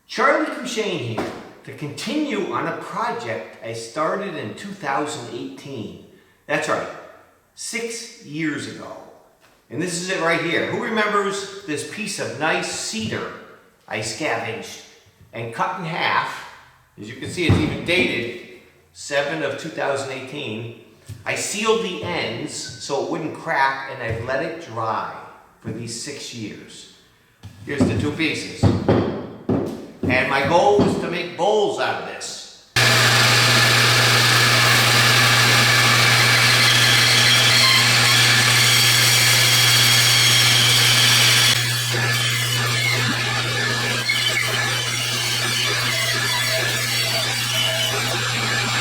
Charlie Cushane here to continue on a project I started in 2018. That's right, 6 years ago. And this is it right here. Who remembers this piece of nice cedar I scavenged and cut in half? As you can see, it's even dated 7 of 2018. I sealed the ends so it wouldn't crack, and I've let it dry for these 6 years. Here's the two pieces. And my goal was to make bowls out of this.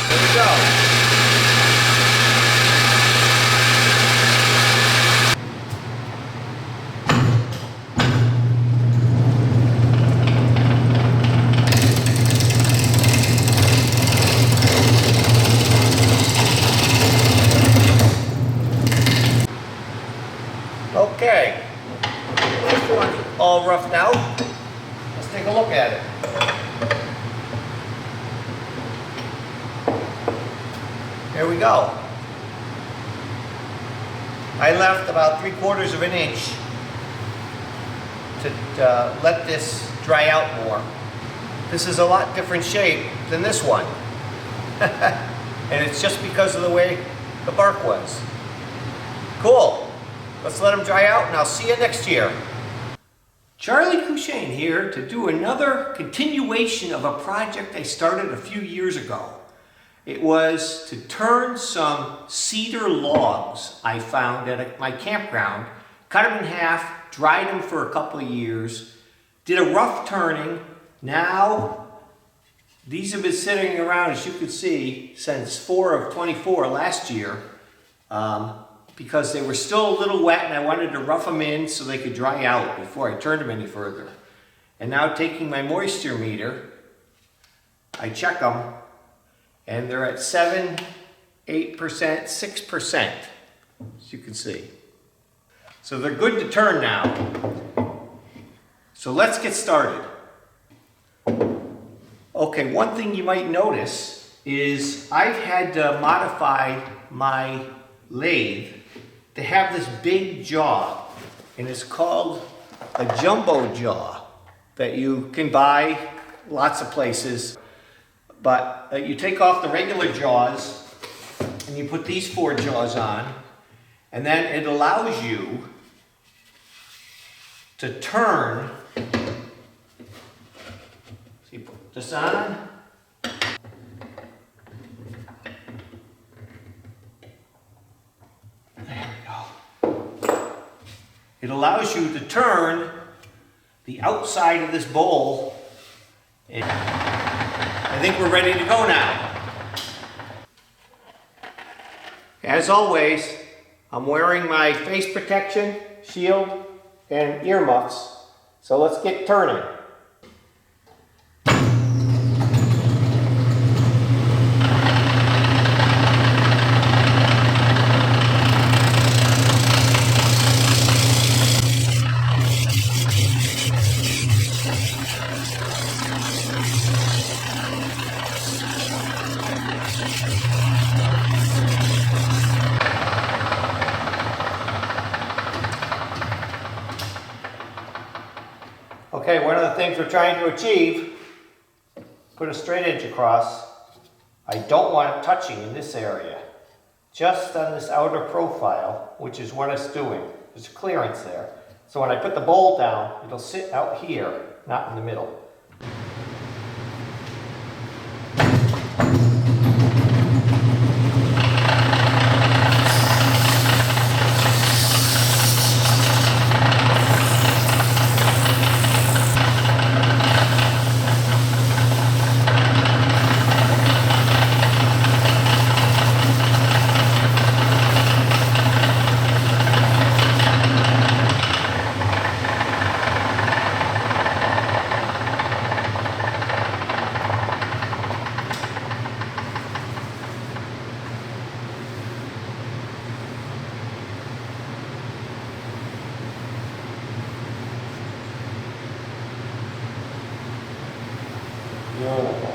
There we go. Okay, this one's all roughed out. Let's take a look at it. Here we go. I left about 3/4 of an inch to let this dry out more. This is a lot different shape than this one. And it's just because of the way the bark was. Cool. Let's let them dry out, and I'll see you next year. Charlie Cushane here to do another continuation of a project I started a few years ago. It was to turn some cedar logs I found at my campground, cut them in half, dried them for a couple of years, did a rough turning. Now, these have been sitting around, as you can see, since 4 of 24 last year. Because they were still a little wet and I wanted to rough them in so they could dry out before I turned them any further. And now taking my moisture meter, I check them and they're at 7, 8%, 6%, as you can see. So they're good to turn now. So let's get started. Okay, one thing you might notice is I've had to modify my lathe to have this big jaw, and it's called a jumbo jaw that you can buy lots of places. But you take off the regular jaws and you put these 4 jaws on, and then it allows you to turn. So you put this on. It allows you to turn the outside of this bowl. And I think we're ready to go now. As always, I'm wearing my face protection, shield, and earmuffs. So let's get turning. Okay, one of the things we're trying to achieve, put a straight edge across. I don't want it touching in this area, just on this outer profile, which is what it's doing. There's clearance there. So when I put the bowl down, it'll sit out here, not in the middle. Beautiful.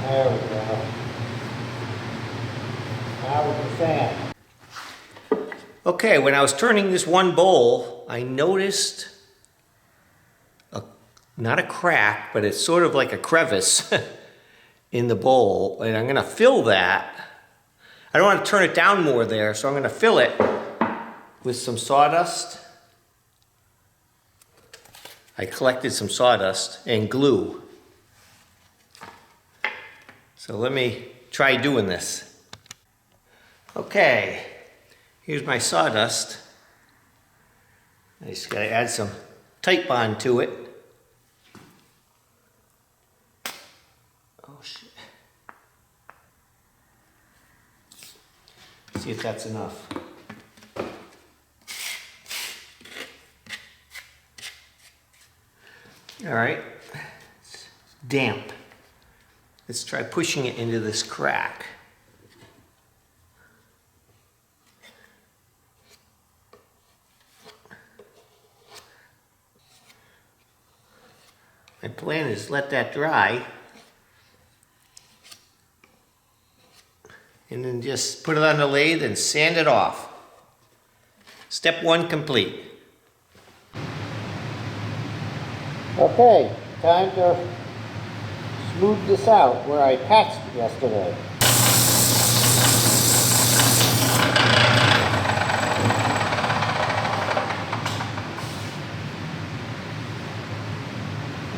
There we go. Now we can sand. Okay, when I was turning this one bowl, I noticed not a crack, but it's sort of like a crevice in the bowl, and I'm gonna fill that. I don't want to turn it down more there, so I'm gonna fill it with some sawdust. I collected some sawdust and glue. So let me try doing this. Okay, here's my sawdust. I just gotta add some tight bond to it. Oh shit. See if that's enough. All right, it's damp. Let's try pushing it into this crack. My plan is let that dry and then just put it on the lathe and sand it off. Step one complete. Okay, time to smooth this out where I patched yesterday.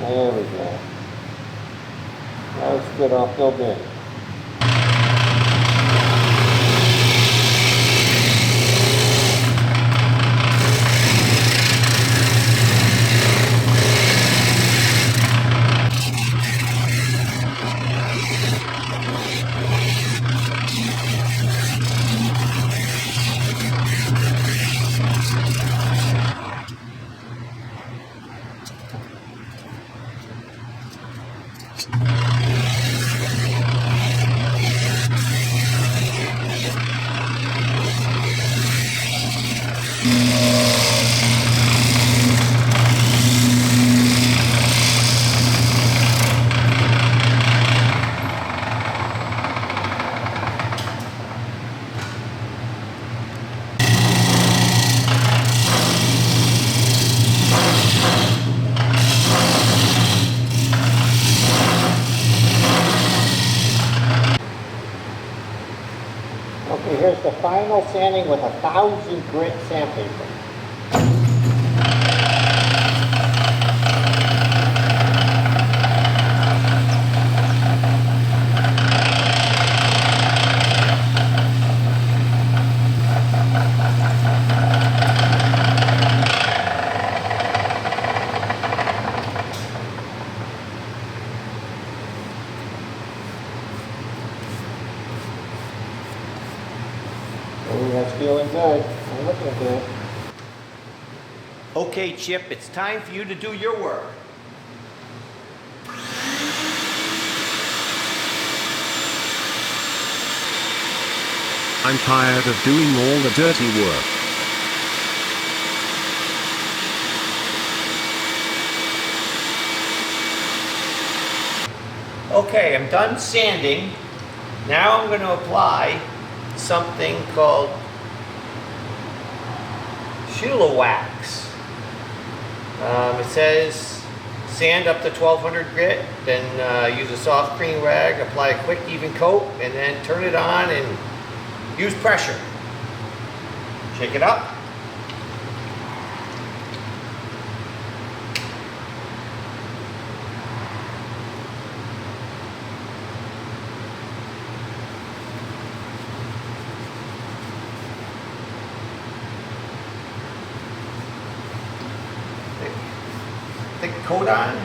There we go. Now let's get all filled in. Okay, here's the final sanding with 1,000 grit sandpaper. Oh, that's feeling good. I'm looking good. Okay, Chip, it's time for you to do your work. I'm tired of doing all the dirty work. Okay, I'm done sanding. Now I'm going to apply something called Shellawax. It says sand up to 1200 grit, then use a soft clean rag, apply a quick even coat, and then turn it on and use pressure. Shake it up. thick coat on.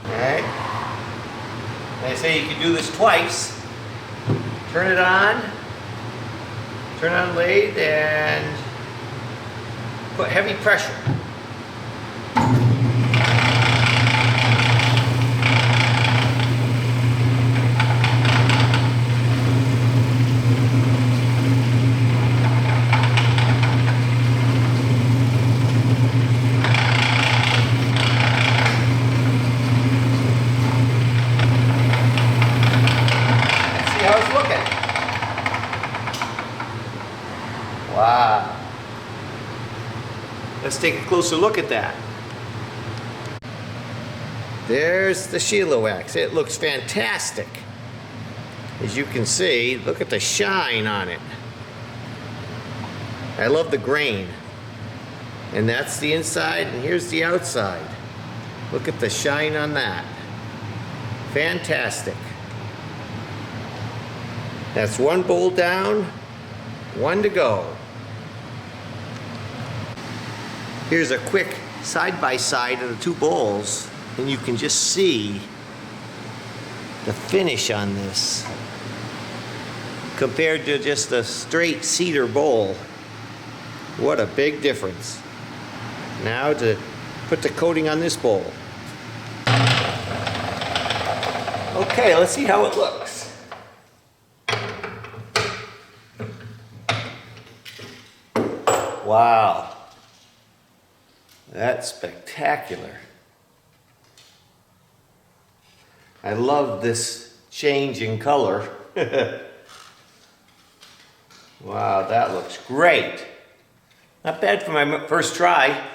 Alright. They say you can do this twice. Turn it on lathe, and put heavy pressure. See how it's looking. Wow. Let's take a closer look at that. There's the Shellawax. It looks fantastic. As you can see, look at the shine on it. I love the grain. And that's the inside, and here's the outside. Look at the shine on that. Fantastic. That's one bowl down, one to go. Here's a quick side-by-side of the two bowls, and you can just see the finish on this compared to just a straight cedar bowl. What a big difference. Now to put the coating on this bowl. Okay, let's see how it looks. Wow. That's spectacular. I love this change in color. Wow, that looks great. Not bad for my first try.